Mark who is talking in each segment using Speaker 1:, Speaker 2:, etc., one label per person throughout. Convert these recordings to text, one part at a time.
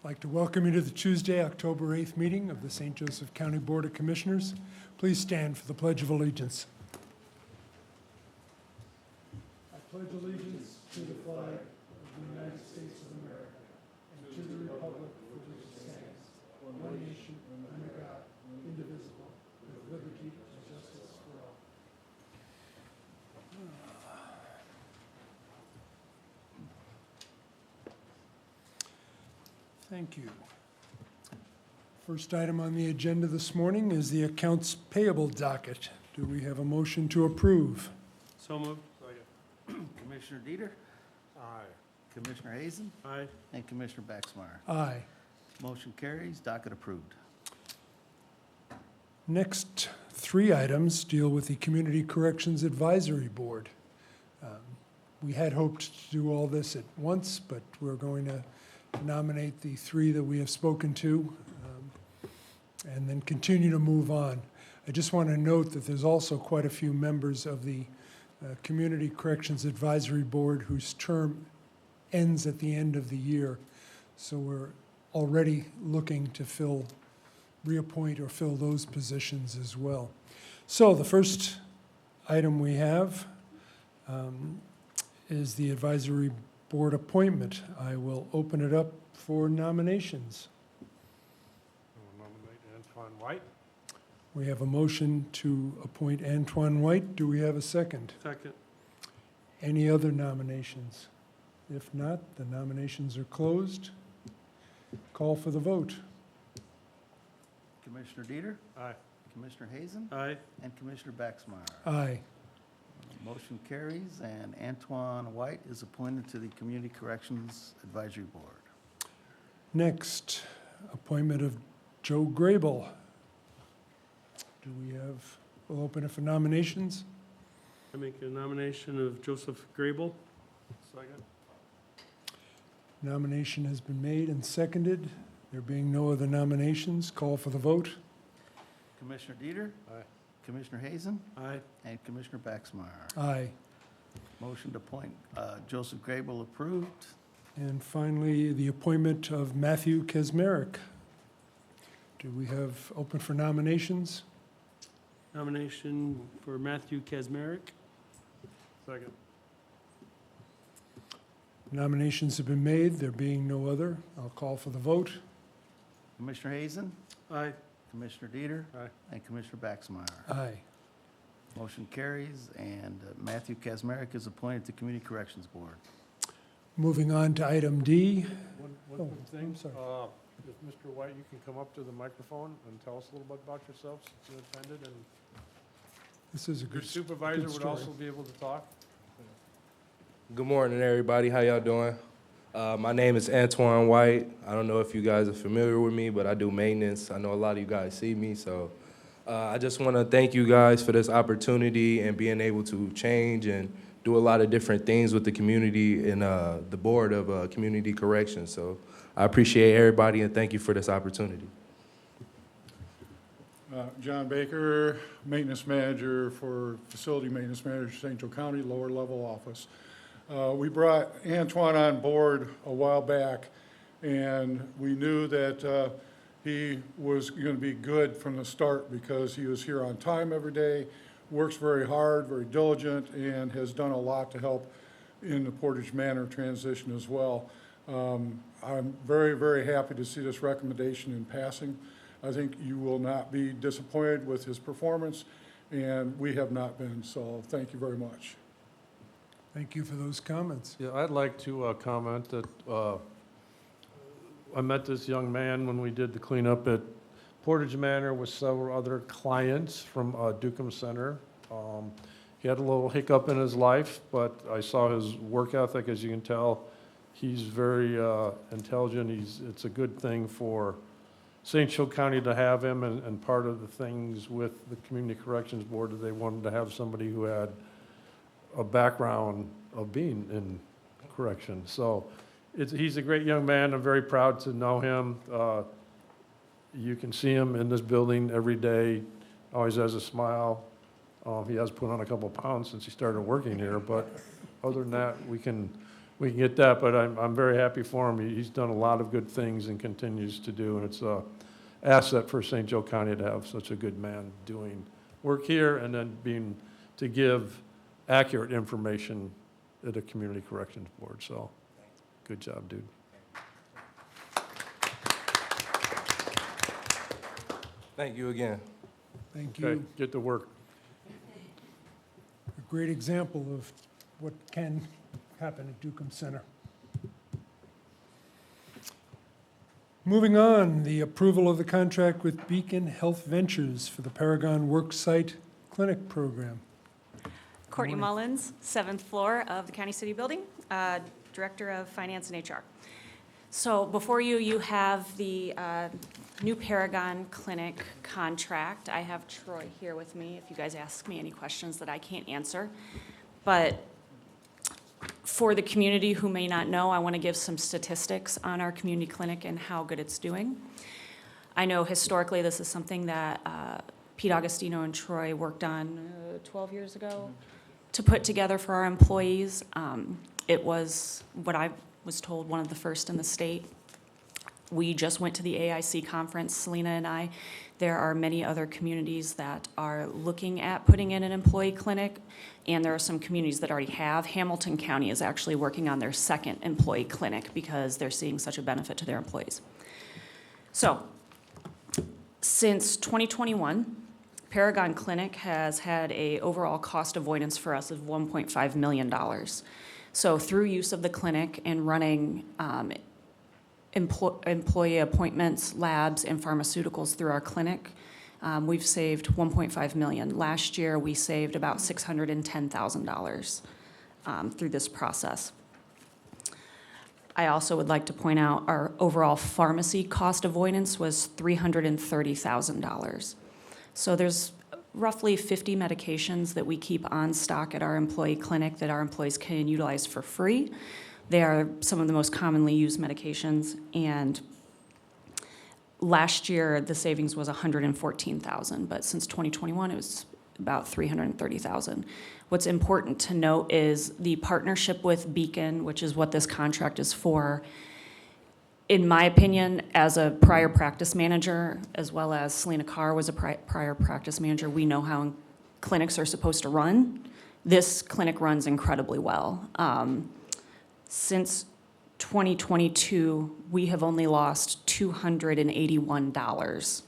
Speaker 1: I'd like to welcome you to the Tuesday, October 8th meeting of the St. Joseph County Board of Commissioners. Please stand for the Pledge of Allegiance. I pledge allegiance to the flag of the United States of America and to the republic for which it stands, one nation, under God, indivisible, with liberty and justice for all. Thank you. First item on the agenda this morning is the accounts payable docket. Do we have a motion to approve?
Speaker 2: So moved.
Speaker 3: Commissioner Dieter,
Speaker 2: Aye.
Speaker 3: Commissioner Hazen,
Speaker 2: Aye.
Speaker 3: and Commissioner Baxmeyer.
Speaker 1: Aye.
Speaker 3: Motion carries, docket approved.
Speaker 1: Next three items deal with the Community Corrections Advisory Board. We had hoped to do all this at once, but we're going to nominate the three that we have spoken to and then continue to move on. I just want to note that there's also quite a few members of the Community Corrections Advisory Board whose term ends at the end of the year. So we're already looking to reappoint or fill those positions as well. So the first item we have is the Advisory Board appointment. I will open it up for nominations.
Speaker 2: I will nominate Antoine White.
Speaker 1: We have a motion to appoint Antoine White. Do we have a second?
Speaker 2: Second.
Speaker 1: Any other nominations? If not, the nominations are closed. Call for the vote.
Speaker 3: Commissioner Dieter,
Speaker 2: Aye.
Speaker 3: Commissioner Hazen,
Speaker 2: Aye.
Speaker 3: and Commissioner Baxmeyer.
Speaker 1: Aye.
Speaker 3: Motion carries, and Antoine White is appointed to the Community Corrections Advisory Board.
Speaker 1: Next, appointment of Joe Grable. Do we have, we'll open it for nominations.
Speaker 2: I make a nomination of Joseph Grable. Second.
Speaker 1: Nomination has been made and seconded. There being no other nominations, call for the vote.
Speaker 3: Commissioner Dieter,
Speaker 2: Aye.
Speaker 3: Commissioner Hazen,
Speaker 2: Aye.
Speaker 3: and Commissioner Baxmeyer.
Speaker 1: Aye.
Speaker 3: Motion to appoint Joseph Grable approved.
Speaker 1: And finally, the appointment of Matthew Kaczmarek. Do we have open for nominations?
Speaker 2: Nomination for Matthew Kaczmarek. Second.
Speaker 1: Nominations have been made. There being no other, I'll call for the vote.
Speaker 3: Commissioner Hazen,
Speaker 2: Aye.
Speaker 3: Commissioner Dieter,
Speaker 2: Aye.
Speaker 3: and Commissioner Baxmeyer.
Speaker 1: Aye.
Speaker 3: Motion carries, and Matthew Kaczmarek is appointed to Community Corrections Board.
Speaker 1: Moving on to item D.
Speaker 4: One
Speaker 1: Oh,
Speaker 4: quick thing.
Speaker 1: I'm sorry.
Speaker 4: If Mr. White, you can come up to the microphone and tell us a little bit about yourself since you attended, and
Speaker 1: This is a
Speaker 4: your
Speaker 1: good,
Speaker 4: supervisor would
Speaker 1: story.
Speaker 4: also be able to talk.
Speaker 5: Good morning, everybody. How y'all doing? My name is Antoine White. I don't know if you guys are familiar with me, but I do maintenance. I know a lot of you guys see me, so I just want to thank you guys for this opportunity and being able to change and do a lot of different things with the community and the Board of Community Corrections. So I appreciate everybody and thank you for this opportunity.
Speaker 6: John Baker, Maintenance Manager for Facility Maintenance Manager, St. Joe County, lower level office. We brought Antoine on board a while back, and we knew that he was going to be good from the start because he was here on time every day, works very hard, very diligent, and has done a lot to help in the Portage Manor transition as well. I'm very, very happy to see this recommendation in passing. I think you will not be disappointed with his performance, and we have not been, so thank you very much.
Speaker 1: Thank you for those comments.
Speaker 4: Yeah, I'd like to comment that I met this young man when we did the cleanup at Portage Manor with several other clients from Dukem Center. He had a little hiccup in his life, but I saw his work ethic. As you can tell, he's very intelligent. It's a good thing for St. Joe County to have him, and part of the things with the Community Corrections Board that they wanted to have somebody who had a background of being in correction. So he's a great young man. I'm very proud to know him. You can see him in this building every day, always has a smile. He has put on a couple pounds since he started working here, but other than that, we can we can get that, but I'm very happy for him. He's done a lot of good things and continues to do, and it's a asset for St. Joe County to have such a good man doing work here and then to give accurate information at a community corrections board. So, good job, dude.
Speaker 5: Thank you again.
Speaker 1: Thank
Speaker 4: Okay,
Speaker 1: you.
Speaker 4: get to work.
Speaker 1: A great example of what can happen at Dukem Center. Moving on, the approval of the contract with Beacon Health Ventures for the Paragon Worksite Clinic Program.
Speaker 7: Courtney
Speaker 1: Morning.
Speaker 7: Mullins, 7th floor of the County City Building, Director of Finance and HR. So before you, you have the new Paragon Clinic contract. I have Troy here with me if you guys ask me any questions that I can't answer. But for the community who may not know, I want to give some statistics on our community clinic and how good it's doing. I know historically this is something that Pete Augustino and Troy worked on 12 years ago to put together for our employees. It was what I was told, one of the first in the state. We just went to the AIC conference, Selena and I. There are many other communities that are looking at putting in an employee clinic, and there are some communities that already have. Hamilton County is actually working on their second employee clinic because they're seeing such a benefit to their employees. So, since 2021, Paragon Clinic has had a overall cost avoidance for us of $1.5 million. So through use of the clinic and running employee appointments, labs, and pharmaceuticals through our clinic, we've saved $1.5 million. Last year, we saved about $610,000 through this process. I also would like to point out our overall pharmacy cost avoidance was $330,000. So there's roughly 50 medications that we keep on stock at our employee clinic that our employees can utilize for free. They are some of the most commonly used medications, and last year the savings was $114,000, but since 2021 it was about $330,000. What's important to note is the partnership with Beacon, which is what this contract is for. In my opinion, as a prior practice manager, as well as Selena Carr was a prior practice manager, we know how clinics are supposed to run. This clinic runs incredibly well. Since 2022, we have only lost $281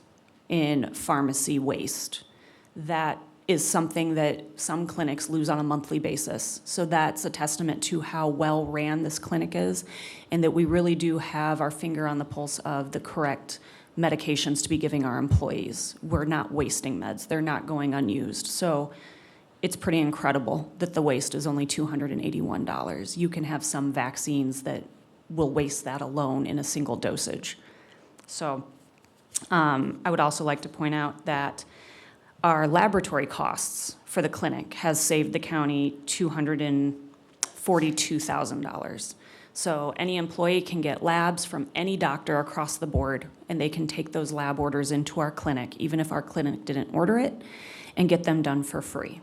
Speaker 7: in pharmacy waste. That is something that some clinics lose on a monthly basis. So that's a testament to how well ran this clinic is, and that we really do have our finger on the pulse of the correct medications to be giving our employees. We're not wasting meds. They're not going unused. So it's pretty incredible that the waste is only $281. You can have some vaccines that will waste that alone in a single dosage. So I would also like to point out that our laboratory costs for the clinic has saved the county $242,000. So any employee can get labs from any doctor across the board, and they can take those lab orders into our clinic, even if our clinic didn't order it, and get them done for free.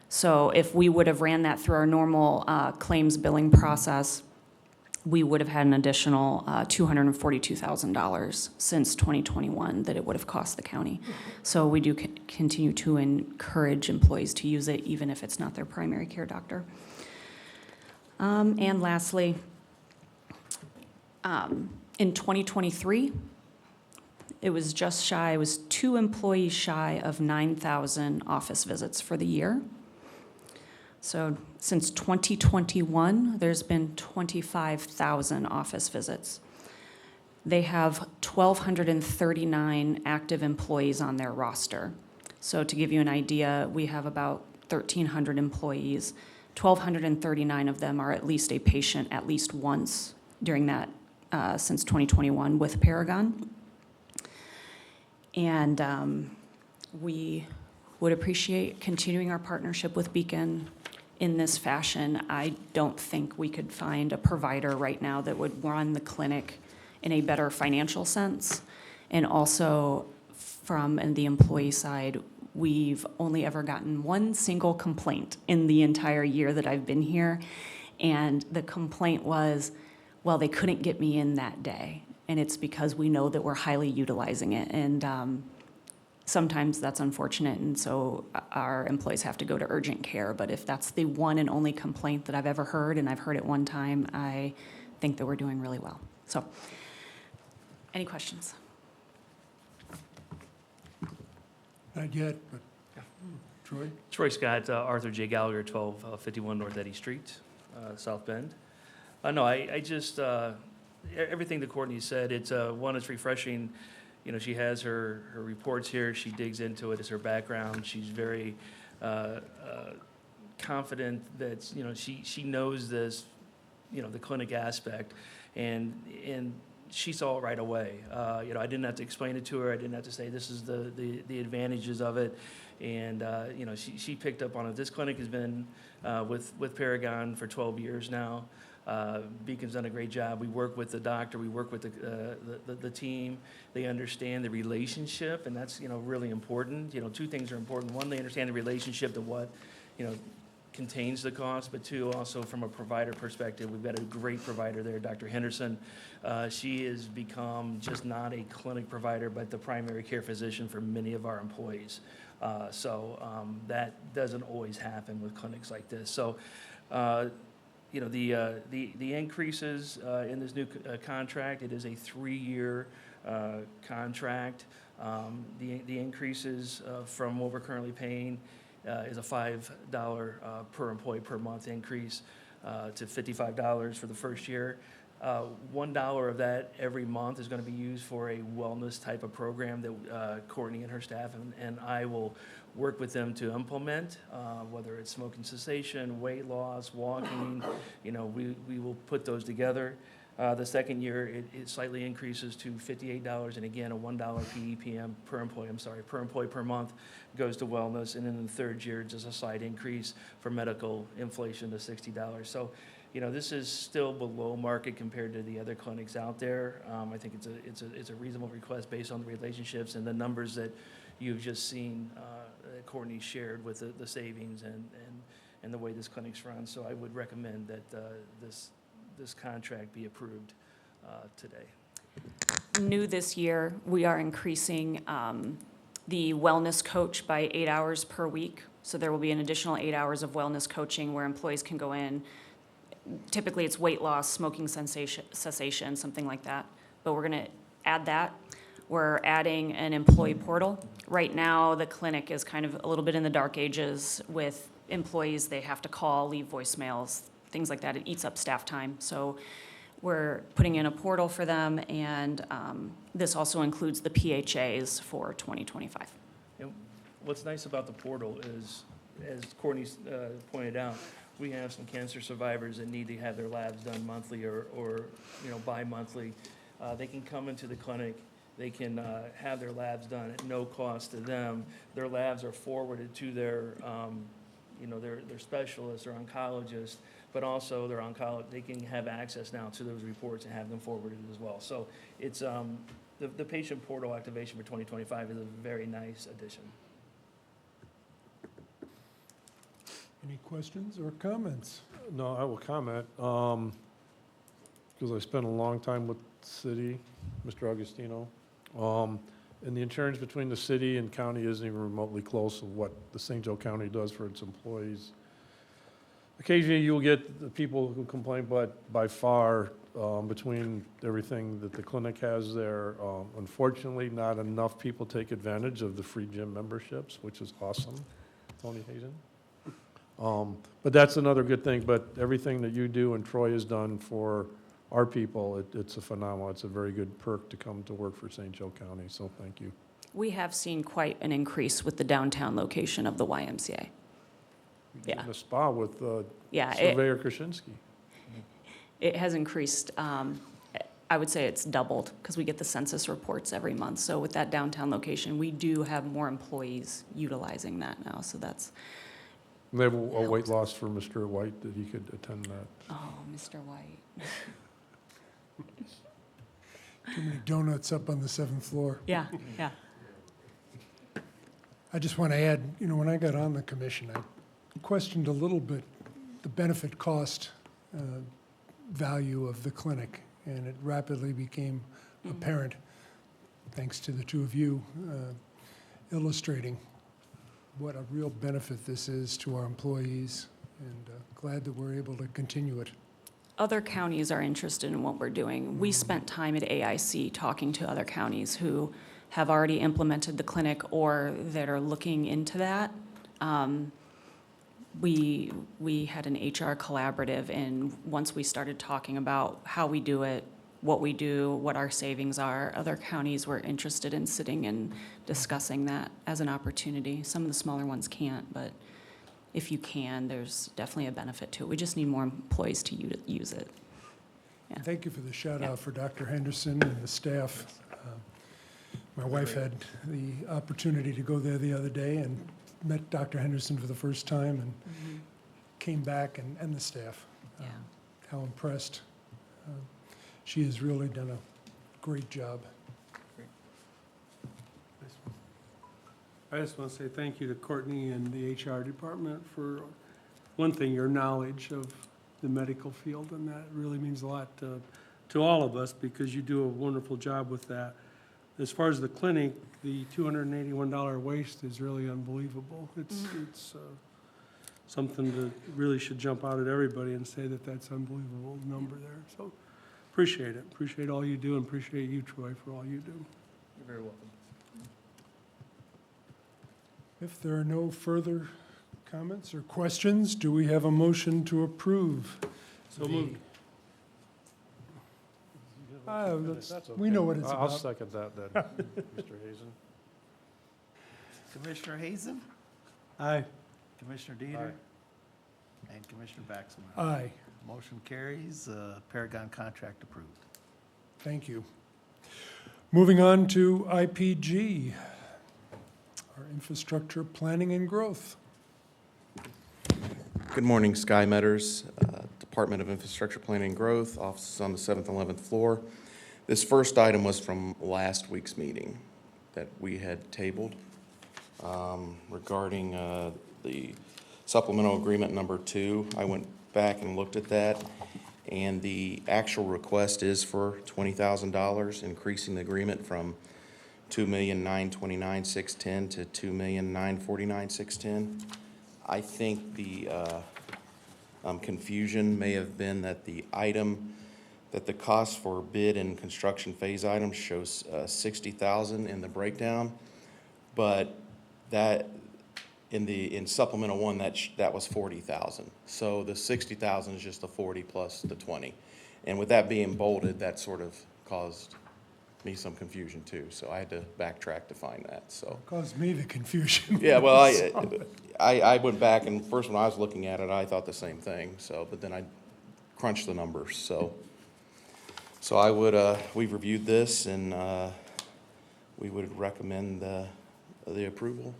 Speaker 7: So if we would have ran that through our normal claims billing process, we would have had an additional $242,000 since 2021 that it would have cost the county. So we do continue to encourage employees to use it, even if it's not their primary care doctor. And lastly, in 2023, it was just shy, it was 2 employees shy of 9,000 office visits for the year. So since 2021, there's been 25,000 office visits. They have 1,239 active employees on their roster. So to give you an idea, we have about 1,300 employees. 1,239 of them are at least a patient at least once during that, since 2021 with Paragon. And we would appreciate continuing our partnership with Beacon in this fashion. I don't think we could find a provider right now that would run the clinic in a better financial sense. And also from the employee side, we've only ever gotten one single complaint in the entire year that I've been here. And the complaint was, well, they couldn't get me in that day. And it's because we know that we're highly utilizing it. And sometimes that's unfortunate, and so our employees have to go to urgent care. But if that's the one and only complaint that I've ever heard, and I've heard it one time, I think that we're doing really well. So, any questions?
Speaker 1: Not yet, but Troy?
Speaker 8: Troy Scott, Arthur J. Gallagher, 1251 North Eddy Street, South Bend. No, I just, everything that Courtney said, it's, one, it's refreshing. You know, she has her reports here, she digs into it as her background. She's very confident that, you know, she knows this, you know, the clinic aspect, and she saw it right away. You know, I didn't have to explain it to her. I didn't have to say this is the advantages of it. And, you know, she picked up on it. This clinic has been with Paragon for 12 years now. Beacon's done a great job. We work with the doctor. We work with the team. They understand the relationship, and that's, you know, really important. You know, two things are important. One, they understand the relationship and what, you know, contains the cost, but two, also from a provider perspective, we've got a great provider there, Dr. Henderson. She has become just not a clinic provider, but the primary care physician for many of our employees. That doesn't always happen with clinics like this. So, you know, the increases in this new contract, it is a 3-year contract. The increases from what we're currently paying is a $5 per employee per month increase to $55 for the first year. $1 of that every month is going to be used for a wellness type of program that Courtney and her staff and I will work with them to implement, whether it's smoking cessation, weight loss, walking. You know, we will put those together. The second year, it slightly increases to $58, and again, a $1 PEPM per employee per month goes to wellness, and then in the third year, just a slight increase for medical inflation to $60. So, you know, this is still below market compared to the other clinics out there. I think it's a reasonable request based on the relationships and the numbers that you've just seen that Courtney shared with the savings and the way this clinic's run. So I would recommend that this contract be approved today.
Speaker 7: New this year, we are increasing the wellness coach by 8 hours per week. So there will be an additional 8 hours of wellness coaching where employees can go in. Typically, it's weight loss, smoking cessation, something like that. But we're going to add that. We're adding an employee portal. Right now, the clinic is kind of a little bit in the dark ages with employees. They have to call, leave voicemails, things like that. It eats up staff time. So we're putting in a portal for them, and this also includes the PHAs for 2025.
Speaker 8: And what's nice about the portal is, as Courtney pointed out, we have some cancer survivors that need to have their labs done monthly or you know, bi-monthly. They can come into the clinic. They can have their labs done at no cost to them. Their labs are forwarded to their, you know, their specialists or oncologists, but also their oncologist. They can have access now to those reports and have them forwarded as well. So it's the patient portal activation for 2025 is a very nice addition.
Speaker 1: Any questions or comments?
Speaker 4: No, I will comment, because I spent a long time with the city, Mr. Augustino. And the insurance between the city and county isn't even remotely close to what the St. Joe County does for its employees. Occasionally, you'll get the people who complain, but by far, between everything that the clinic has there, unfortunately, not enough people take advantage of the free gym memberships, which is awesome, Tony Hazen. But that's another good thing, but everything that you do and Troy has done for our people, it's a phenomenal, it's a very good perk to come to work for St. Joe County, so thank you.
Speaker 7: We have seen quite an increase with the downtown location of the YMCA. Yeah.
Speaker 4: In the spa with
Speaker 7: Yeah,
Speaker 4: Surveyor Krasinski.
Speaker 7: it has increased. I would say it's doubled because we get the census reports every month. So with that downtown location, we do have more employees utilizing that now. So that's,
Speaker 4: They have a weight loss for Mr. White that he could attend that.
Speaker 7: oh, Mr. White.
Speaker 1: Too many donuts up on the 7th floor.
Speaker 7: Yeah, yeah.
Speaker 1: I just want to add, you know, when I got on the commission, I questioned a little bit the benefit cost value of the clinic, and it rapidly became apparent, thanks to the two of you illustrating what a real benefit this is to our employees, and glad that we're able to continue it.
Speaker 7: Other counties are interested in what we're doing. We spent time at AIC talking to other counties who have already implemented the clinic or that are looking into that. We had an HR collaborative, and once we started talking about how we do it, what we do, what our savings are, other counties were interested in sitting and discussing that as an opportunity. Some of the smaller ones can't, but if you can, there's definitely a benefit to it. We just need more employees to use it. Yeah.
Speaker 1: Thank you for the shout out for Dr. Henderson and the staff. My wife had the opportunity to go there the other day and met Dr. Henderson for the first time, and came back, and the staff.
Speaker 7: Yeah.
Speaker 1: How impressed. She has really done a great job.
Speaker 2: I just want to say thank you to Courtney and the HR department for, one thing, your knowledge of the medical field, and that really means a lot to all of us, because you do a wonderful job with that. As far as the clinic, the $281 waste is really unbelievable. It's something that really should jump out at everybody and say that that's an unbelievable number there. So appreciate it. Appreciate all you do, and appreciate you, Troy, for all you do.
Speaker 8: You're very welcome.
Speaker 1: If there are no further comments or questions, do we have a motion to approve?
Speaker 2: So moved.
Speaker 1: We know what it's
Speaker 4: I'll
Speaker 1: about.
Speaker 4: second that then, Mr. Hazen.
Speaker 3: Commissioner Hazen,
Speaker 1: Aye.
Speaker 3: Commissioner Dieter, and Commissioner Baxmeyer.
Speaker 1: Aye.
Speaker 3: Motion carries, Paragon contract approved.
Speaker 1: Thank you. Moving on to IPG, our infrastructure planning and growth.
Speaker 9: Good morning, Sky Metters, Department of Infrastructure Planning and Growth, offices on the 7th and 11th floor. This first item was from last week's meeting that we had tabled regarding the supplemental agreement number 2. I went back and looked at that, and the actual request is for $20,000, increasing the agreement from $2,929,610 to $2,949,610. I think the confusion may have been that the item, that the cost for bid and construction phase items shows $60,000 in the breakdown, but that in supplemental 1 that was $40,000. So the $60,000 is just the 40 plus the 20, and with that being bolded, that sort of caused me some confusion too. So I had to backtrack to find that. So.
Speaker 1: Caused me the confusion.
Speaker 9: Yeah, well, I went back, and first when I was looking at it, I thought the same thing, so, but then I crunched the numbers, so I would, we've reviewed this, and we would recommend the approval.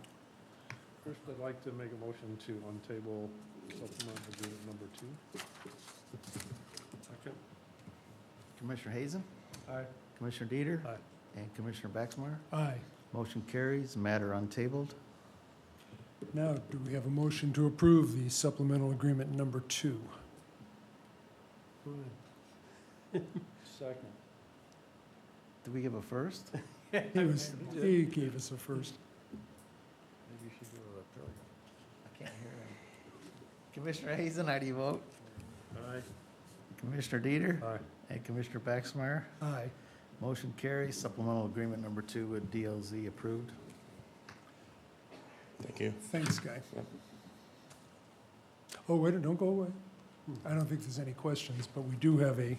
Speaker 4: First, I'd like to make a motion to untable supplemental agreement number 2.
Speaker 2: Second.
Speaker 3: Commissioner Hazen,
Speaker 4: Aye.
Speaker 3: Commissioner Dieter,
Speaker 4: Aye.
Speaker 3: and Commissioner Baxmeyer.
Speaker 1: Aye.
Speaker 3: Motion carries, matter untabled.
Speaker 1: Now, do we have a motion to approve the supplemental agreement number 2?
Speaker 4: Second.
Speaker 3: Did we give a first?
Speaker 1: He gave us a first.
Speaker 4: Maybe you should do it up there.
Speaker 3: I can't hear him. Commissioner Hazen, how do you vote?
Speaker 2: Aye.
Speaker 3: Commissioner Dieter?
Speaker 4: Aye.
Speaker 3: And Commissioner Baxmeyer?
Speaker 1: Aye.
Speaker 3: Motion carries, supplemental agreement number 2 with DLZ approved.
Speaker 9: Thank you.
Speaker 1: Thanks, Guy. Oh, wait, don't go away. I don't think there's any questions, but we do have a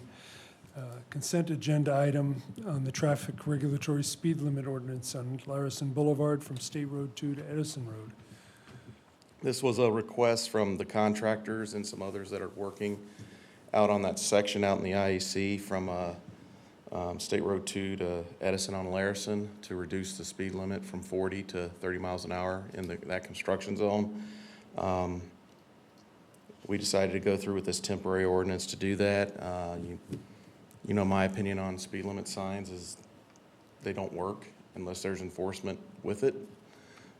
Speaker 1: consent agenda item on the traffic regulatory speed limit ordinance on Larison Boulevard from State Road 2 to Edison Road.
Speaker 9: This was a request from the contractors and some others that are working out on that section out in the IEC from State Road 2 to Edison on Larison to reduce the speed limit from 40 to 30 miles an hour in that construction zone. We decided to go through with this temporary ordinance to do that. You know, my opinion on speed limit signs is they don't work unless there's enforcement with it.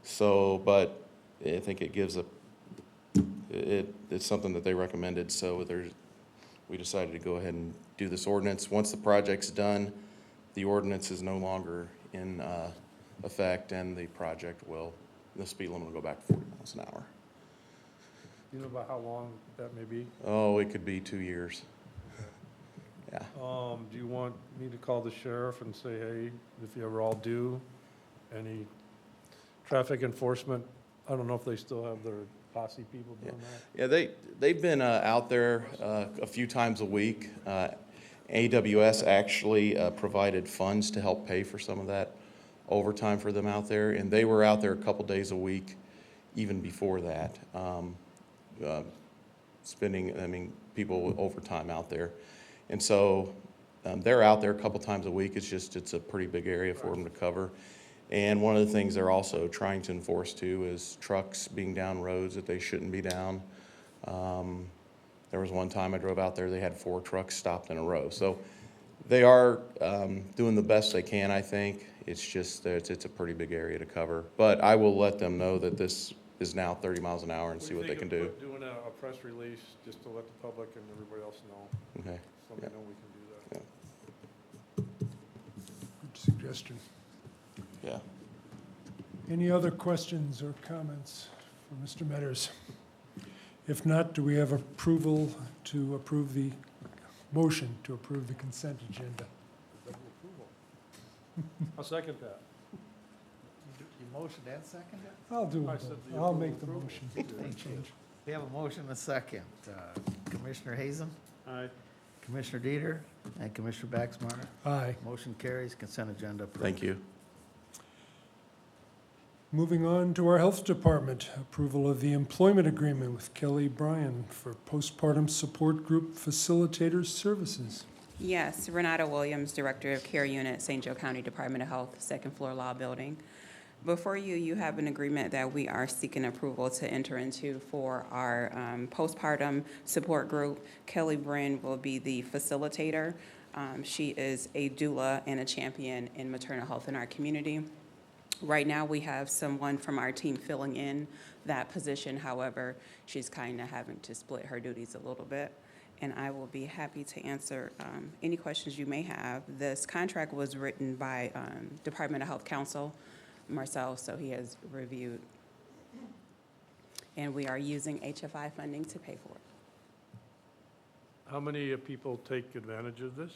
Speaker 9: So, but I think it gives it's something that they recommended, so we decided to go ahead and do this ordinance. Once the project's done, the ordinance is no longer in effect, and the speed limit will go back to 40 miles an hour.
Speaker 4: Do you know about how long that may be?
Speaker 9: Oh, it could be 2 years. Yeah.
Speaker 4: Do you want me to call the sheriff and say, hey, if you ever all do any traffic enforcement? I don't know if they still have their posse people doing that.
Speaker 9: Yeah, they've been out there a few times a week. AWS actually provided funds to help pay for some of that overtime for them out there, and they were out there a couple days a week even before that, spending people with overtime out there. And so they're out there a couple times a week. It's a pretty big area for them to cover. And one of the things they're also trying to enforce too is trucks being down roads that they shouldn't be down. There was one time I drove out there, they had 4 trucks stopped in a row. So they are doing the best they can, I think. It's just that it's a pretty big area to cover. But I will let them know that this is now 30 miles an hour and see what they can do.
Speaker 4: Doing a press release just to let the public and everybody else know,
Speaker 9: Okay.
Speaker 4: so we know we can do that.
Speaker 1: Good suggestion.
Speaker 9: Yeah.
Speaker 1: Any other questions or comments for Mr. Metters? If not, do we have approval to approve the motion to approve the consent agenda?
Speaker 4: Double approval. I'll second that.
Speaker 3: You motion and second it?
Speaker 1: I'll do
Speaker 4: I
Speaker 1: it.
Speaker 4: said
Speaker 1: both.
Speaker 4: the
Speaker 1: I'll make the
Speaker 4: approval.
Speaker 1: motion.
Speaker 3: Thank you. We have a motion and a second. Commissioner Hazen,
Speaker 2: Aye.
Speaker 3: Commissioner Dieter, and Commissioner Baxmeyer.
Speaker 1: Aye.
Speaker 3: Motion carries, consent agenda approved.
Speaker 9: Thank you.
Speaker 1: Moving on to our Health Department, approval of the employment agreement with Kelly Bryan for postpartum support group facilitators services.
Speaker 10: Yes, Renata Williams, Director of Care Unit, St. Joe County Department of Health, second floor law building. Before you, you have an agreement that we are seeking approval to enter into for our postpartum support group. Kelly Bryan will be the facilitator. She is a doula and a champion in maternal health in our community. Right now, we have someone from our team filling in that position. However, she's kind of having to split her duties a little bit. And I will be happy to answer any questions you may have. This contract was written by Department of Health Counsel, Marcel, so he has reviewed. And we are using HFI funding to pay for it.
Speaker 4: How many people take advantage of this?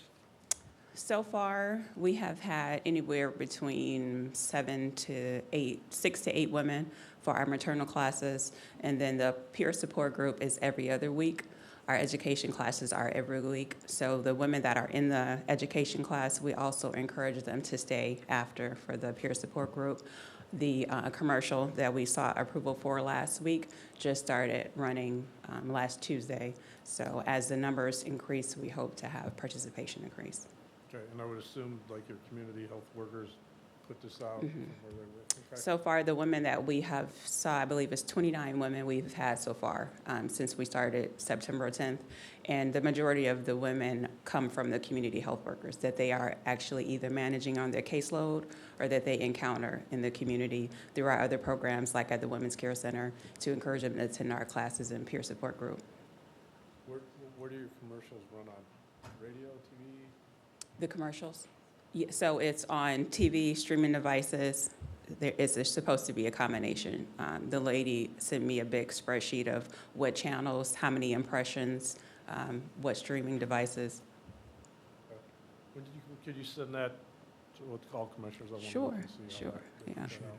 Speaker 10: So far, we have had anywhere between 6 to 8 women for our maternal classes. And then the peer support group is every other week. Our education classes are every week. So the women that are in the education class, we also encourage them to stay after for the peer support group. The commercial that we saw approval for last week just started running last Tuesday. So as the numbers increase, we hope to have participation increase.
Speaker 4: Okay, and I would assume like your community health workers put this out from where they work. Okay.
Speaker 10: So far, the women that we have saw, I believe it's 29 women we've had so far since we started September 10th. And the majority of the women come from the community health workers that they are actually either managing on their caseload or that they encounter in the community through our other programs like at the Women's Care Center to encourage them to attend our classes and peer support group.
Speaker 4: Where do your commercials run on? Radio, TV?
Speaker 10: The commercials? Yeah, so it's on TV, streaming devices. It's supposed to be a combination. The lady sent me a big spreadsheet of what channels, how many impressions, what streaming devices.
Speaker 4: Could you send that to what all commissioners? I want to look
Speaker 10: Sure,
Speaker 4: and see how
Speaker 10: sure,
Speaker 4: that
Speaker 10: yeah.
Speaker 4: works out.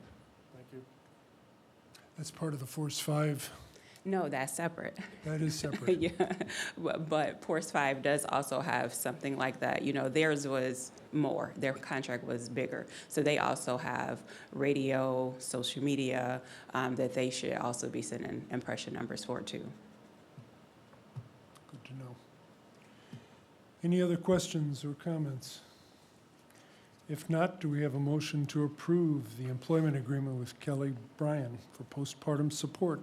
Speaker 4: Thank you.
Speaker 1: That's part of the Force 5.
Speaker 10: No, that's separate.
Speaker 1: That is separate.
Speaker 10: Yeah, but Force 5 does also have something like that. You know, theirs was more. Their contract was bigger. So they also have radio, social media that they should also be sending impression numbers for too.
Speaker 1: Good to know. Any other questions or comments? If not, do we have a motion to approve the employment agreement with Kelly Bryan for postpartum support?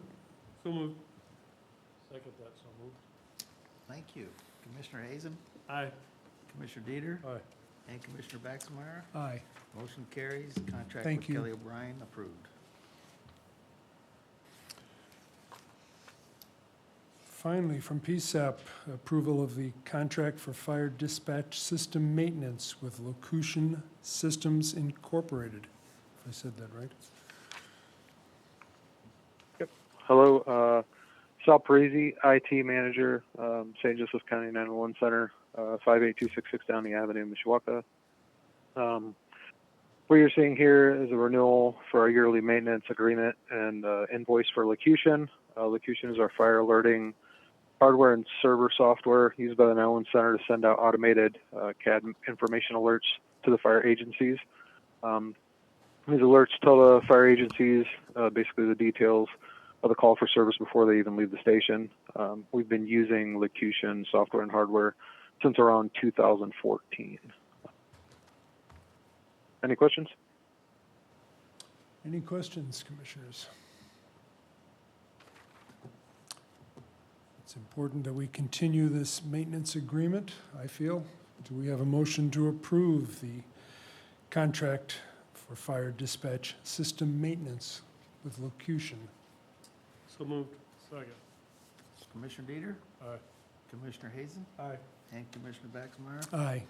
Speaker 2: So moved.
Speaker 4: Second that, so moved.
Speaker 3: Thank you. Commissioner Hazen,
Speaker 2: Aye.
Speaker 3: Commissioner Dieter,
Speaker 4: Aye.
Speaker 3: and Commissioner Baxmeyer.
Speaker 1: Aye.
Speaker 3: Motion carries, contract
Speaker 1: Thank
Speaker 3: with
Speaker 1: you.
Speaker 3: Kelly O'Brien approved.
Speaker 1: finally, from PSAP, approval of the contract for fire dispatch system maintenance with Locution Systems Incorporated. If I said that right.
Speaker 11: Hello, Sal Parisi, IT Manager, St. Joseph County 911 Center, 58266 Downey Avenue, Mishawaka. What you're seeing here is a renewal for our yearly maintenance agreement and invoice for Locution. Locution is our fire alerting hardware and server software used by the 911 Center to send out automated CAD information alerts to the fire agencies. These alerts tell the fire agencies basically the details of the call for service before they even leave the station. We've been using Locution software and hardware since around 2014. Any questions?
Speaker 1: Any questions, commissioners? It's important that we continue this maintenance agreement, I feel. Do we have a motion to approve the contract for fire dispatch system maintenance with Locution?
Speaker 2: So moved. Second.
Speaker 3: Commissioner Dieter,
Speaker 2: Aye.
Speaker 3: Commissioner Hazen,
Speaker 2: Aye.
Speaker 3: and Commissioner Baxmeyer.
Speaker 1: Aye.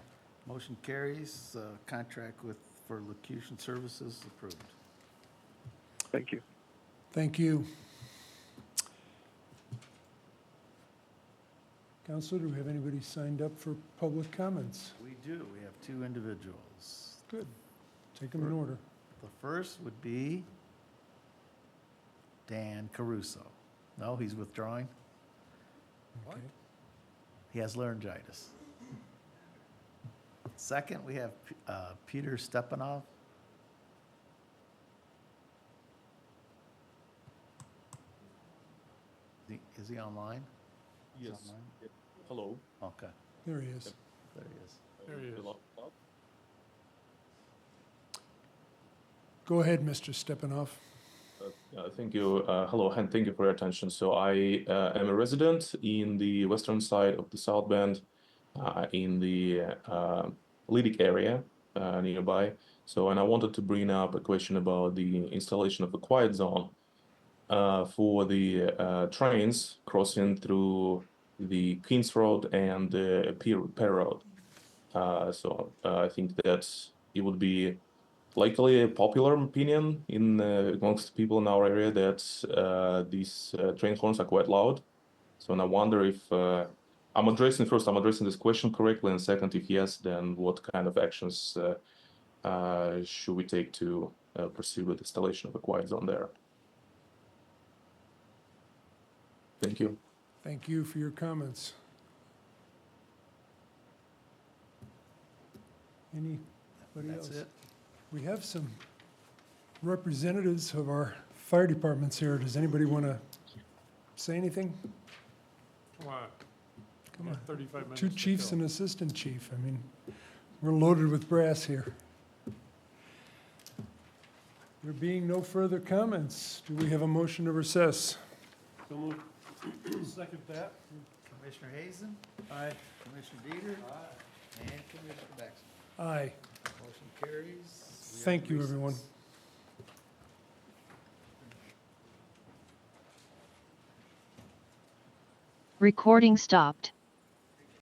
Speaker 3: Motion carries. Contract for Locution Services approved.
Speaker 11: Thank you.
Speaker 1: Thank you. Counselor, do we have anybody signed up for public comments?
Speaker 3: We do. We have two individuals.
Speaker 1: Good. Take them in order.
Speaker 3: The first would be Dan Caruso. No, he's withdrawing.
Speaker 1: Okay.
Speaker 3: He has laryngitis. Second, we have Peter Stepanov. Is he online? He's
Speaker 12: Yes.
Speaker 3: online?
Speaker 12: Hello.
Speaker 3: Okay,
Speaker 1: There he is.
Speaker 3: there he is.
Speaker 2: There he is.
Speaker 12: Hello.
Speaker 1: Go ahead, Mr. Stepanov.
Speaker 12: Thank you. Hello, and thank you for your attention. So I am a resident in the western side of the South Bend, in the Lydic area nearby. So, and I wanted to bring up a question about the installation of a quiet zone for the trains crossing through the Queens Road and the Pear Road. So I think that it would be likely a popular opinion in amongst people in our area that these train horns are quite loud. So, and I wonder if I'm addressing this question correctly, and second, if yes, then what kind of actions should we take to pursue with installation of a quiet zone there? Thank you.
Speaker 1: Thank you for your comments. Anybody else?
Speaker 3: That's it.
Speaker 1: We have some representatives of our fire departments here. Does anybody want to say anything?
Speaker 2: Come on.
Speaker 1: Come on.
Speaker 2: 35 minutes.
Speaker 1: Two
Speaker 2: to
Speaker 1: chiefs
Speaker 2: go.
Speaker 1: and assistant chief. I mean, we're loaded with brass here. There being no further comments, do we have a motion to recess?
Speaker 2: So moved. Second that.
Speaker 3: Commissioner Hazen,
Speaker 2: Aye.
Speaker 3: Commissioner Dieter, and Commissioner Baxter.
Speaker 1: Aye.
Speaker 3: Motion carries. We are
Speaker 1: Thank
Speaker 3: in
Speaker 1: you, everyone.
Speaker 3: recess.
Speaker 13: Recording stopped.